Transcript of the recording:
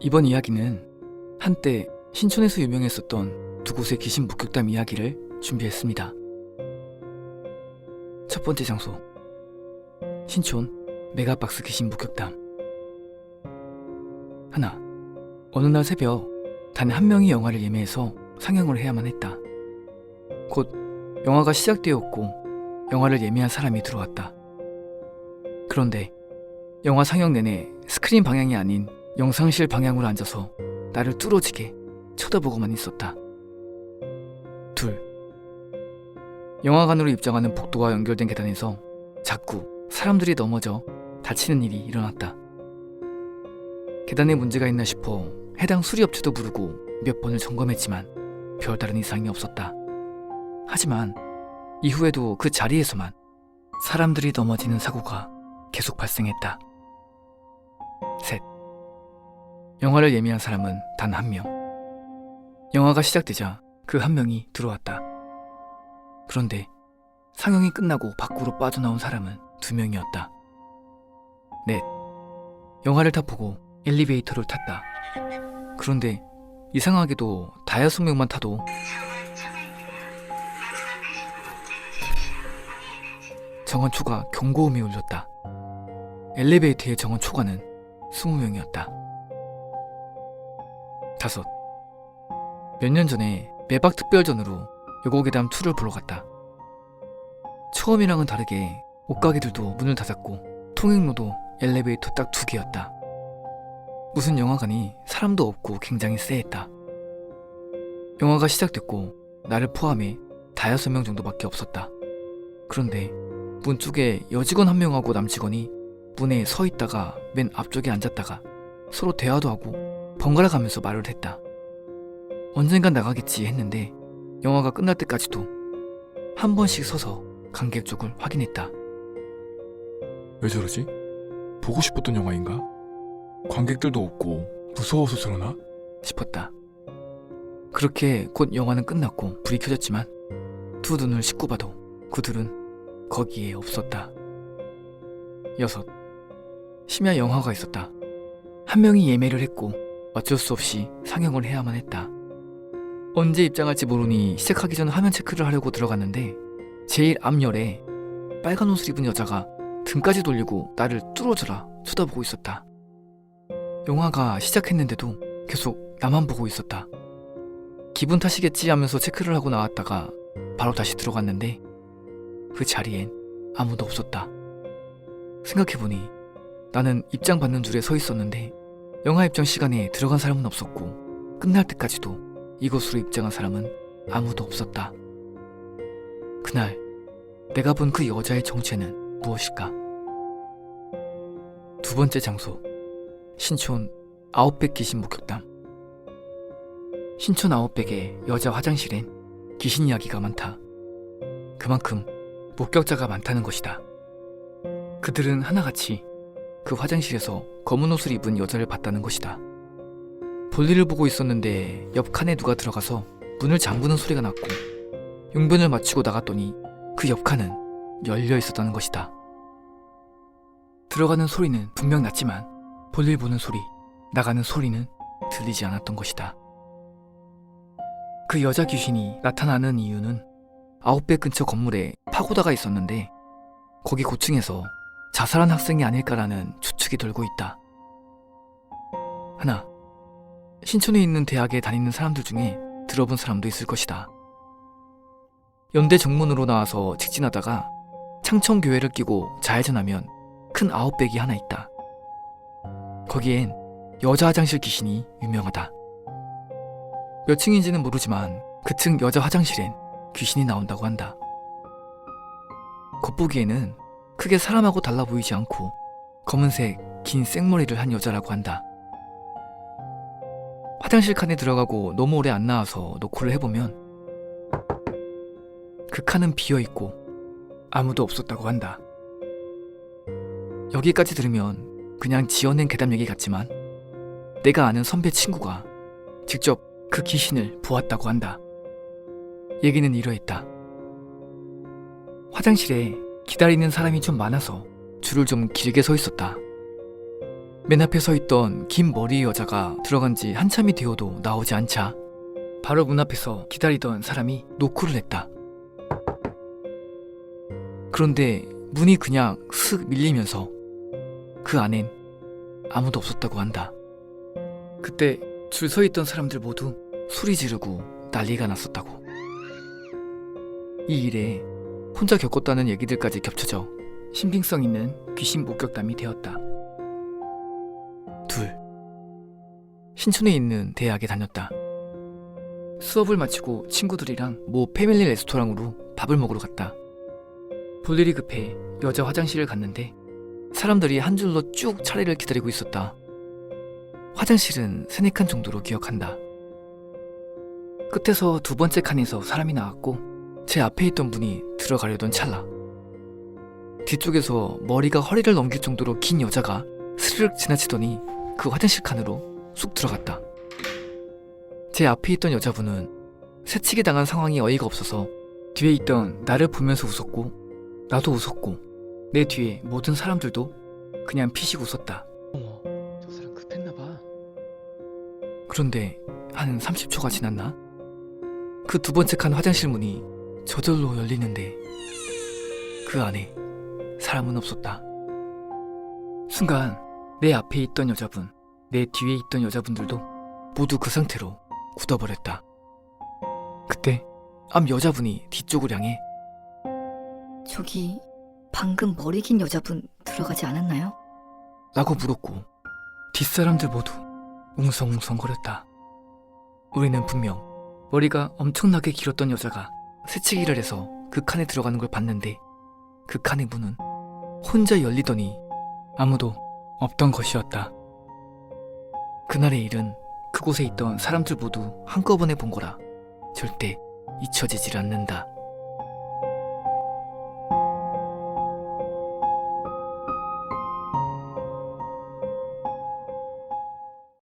이번 이야기는 한때 신촌에서 유명했었던 두 곳의 귀신 목격담 이야기를 준비했습니다. 첫 번째 장소, 신촌 메가박스 귀신 목격담. 하나, 어느 날 새벽 단 한 명이 영화를 예매해서 상영을 해야만 했다. 곧 영화가 시작되었고 영화를 예매한 사람이 들어왔다. 그런데 영화 상영 내내 스크린 방향이 아닌 영상실 방향으로 앉아서 나를 뚫어지게 쳐다보고만 있었다. 둘, 영화관으로 입장하는 복도와 연결된 계단에서 자꾸 사람들이 넘어져 다치는 일이 일어났다. 계단에 문제가 있나 싶어 해당 수리업체도 부르고 몇 번을 점검했지만 별다른 이상이 없었다. 하지만 이후에도 그 자리에서만 사람들이 넘어지는 사고가 계속 발생했다. 셋, 영화를 예매한 사람은 단 한 명. 영화가 시작되자 그 한 명이 들어왔다. 그런데 상영이 끝나고 밖으로 빠져나온 사람은 두 명이었다. 넷, 영화를 다 보고 엘리베이터를 탔다. 그런데 이상하게도 다여섯 명만 타도 정원초가 경고음이 울렸다. 엘리베이터의 정원초과는 20명이었다. 다섯, 몇 년 전에 매박 특별전으로 여고괴담2를 보러 갔다. 처음이랑은 다르게 옷가게들도 문을 닫았고 통행로도 엘리베이터 딱 2개였다. 무슨 영화관이 사람도 없고 굉장히 쎄했다. 영화가 시작됐고 나를 포함해 다여섯 명 정도밖에 없었다. 그런데 문 쪽에 여직원 한 명하고 남직원이 문에 서 있다가 맨 앞쪽에 앉았다가 서로 대화도 하고 번갈아 가면서 말을 했다. 언젠간 나가겠지 했는데 영화가 끝날 때까지도 한 번씩 서서 관객 쪽을 확인했다. 왜 저러지? 보고 싶었던 영화인가? 관객들도 없고 무서워서 저러나? 싶었다. 그렇게 곧 영화는 끝났고 불이 켜졌지만 두 눈을 씻고 봐도 그들은 거기에 없었다. 여섯, 심야 영화가 있었다. 한 명이 예매를 했고 어쩔 수 없이 상영을 해야만 했다. 언제 입장할지 모르니 시작하기 전 화면 체크를 하려고 들어갔는데 제일 앞열에 빨간 옷을 입은 여자가 등까지 돌리고 나를 뚫어져라 쳐다보고 있었다. 영화가 시작했는데도 계속 나만 보고 있었다. 기분 탓이겠지 하면서 체크를 하고 나왔다가 바로 다시 들어갔는데 그 자리엔 아무도 없었다. 생각해보니 나는 입장 받는 줄에 서 있었는데 영화 입장 시간에 들어간 사람은 없었고 끝날 때까지도 이곳으로 입장한 사람은 아무도 없었다. 그날 내가 본 그 여자의 정체는 무엇일까? 두 번째 장소, 신촌 아웃백 귀신 목격담. 신촌 아웃백의 여자 화장실엔 귀신 이야기가 많다. 그만큼 목격자가 많다는 것이다. 그들은 하나같이 그 화장실에서 검은 옷을 입은 여자를 봤다는 것이다. 볼일을 보고 있었는데 옆 칸에 누가 들어가서 문을 잠그는 소리가 났고 용변을 마치고 나갔더니 그 옆 칸은 열려 있었다는 것이다. 들어가는 소리는 분명 났지만 볼일 보는 소리, 나가는 소리는 들리지 않았던 것이다. 그 여자 귀신이 나타나는 이유는 아웃백 근처 건물에 파고다가 있었는데 거기 고층에서 자살한 학생이 아닐까라는 추측이 돌고 있다. 하나, 신촌에 있는 대학에 다니는 사람들 중에 들어본 사람도 있을 것이다. 연대 정문으로 나와서 직진하다가 창천교회를 끼고 좌회전하면 큰 아웃백이 하나 있다. 거기엔 여자 화장실 귀신이 유명하다. 몇 층인지는 모르지만 그 층 여자 화장실엔 귀신이 나온다고 한다. 겉보기에는 크게 사람하고 달라 보이지 않고 검은색 긴 생머리를 한 여자라고 한다. 화장실 칸에 들어가고 너무 오래 안 나와서 노크를 해보면 그 칸은 비어있고 아무도 없었다고 한다. 여기까지 들으면 그냥 지어낸 괴담 얘기 같지만 내가 아는 선배 친구가 직접 그 귀신을 보았다고 한다. 얘기는 이러했다. 화장실에 기다리는 사람이 좀 많아서 줄을 좀 길게 서 있었다. 맨 앞에 서 있던 긴 머리의 여자가 들어간 지 한참이 되어도 나오지 않자 바로 문 앞에서 기다리던 사람이 노크를 했다. 그런데 문이 그냥 슥 밀리면서 그 안엔 아무도 없었다고 한다. 그때 줄 서 있던 사람들 모두 소리 지르고 난리가 났었다고. 이 일에 혼자 겪었다는 얘기들까지 겹쳐져 신빙성 있는 귀신 목격담이 되었다. 둘, 신촌에 있는 대학에 다녔다. 수업을 마치고 친구들이랑 모 패밀리 레스토랑으로 밥을 먹으러 갔다. 볼 일이 급해 여자 화장실을 갔는데 사람들이 한 줄로 쭉 차례를 기다리고 있었다. 화장실은 3-4칸 정도로 기억한다. 끝에서 두 번째 칸에서 사람이 나왔고 제 앞에 있던 분이 들어가려던 찰나 뒤쪽에서 머리가 허리를 넘길 정도로 긴 여자가 스르륵 지나치더니 그 화장실 칸으로 쑥 들어갔다. 제 앞에 있던 여자분은 새치기 당한 상황이 어이가 없어서 뒤에 있던 나를 보면서 웃었고 나도 웃었고 내 뒤에 모든 사람들도 그냥 피식 웃었다. 어머, 저 사람 급했나봐. 그런데 한 30초가 지났나? 그 두 번째 칸 화장실 문이 저절로 열리는데 그 안에 사람은 없었다. 순간 내 앞에 있던 여자분, 내 뒤에 있던 여자분들도 모두 그 상태로 굳어버렸다. 그때 앞 여자분이 뒤쪽을 향해 저기 방금 머리 긴 여자분 들어가지 않았나요? 라고 물었고 뒷사람들 모두 웅성웅성거렸다. 우리는 분명 머리가 엄청나게 길었던 여자가 새치기를 해서 그 칸에 들어가는 걸 봤는데 그 칸의 문은 혼자 열리더니 아무도 없던 것이었다. 그날의 일은 그곳에 있던 사람들 모두 한꺼번에 본 거라 절대 잊혀지질 않는다.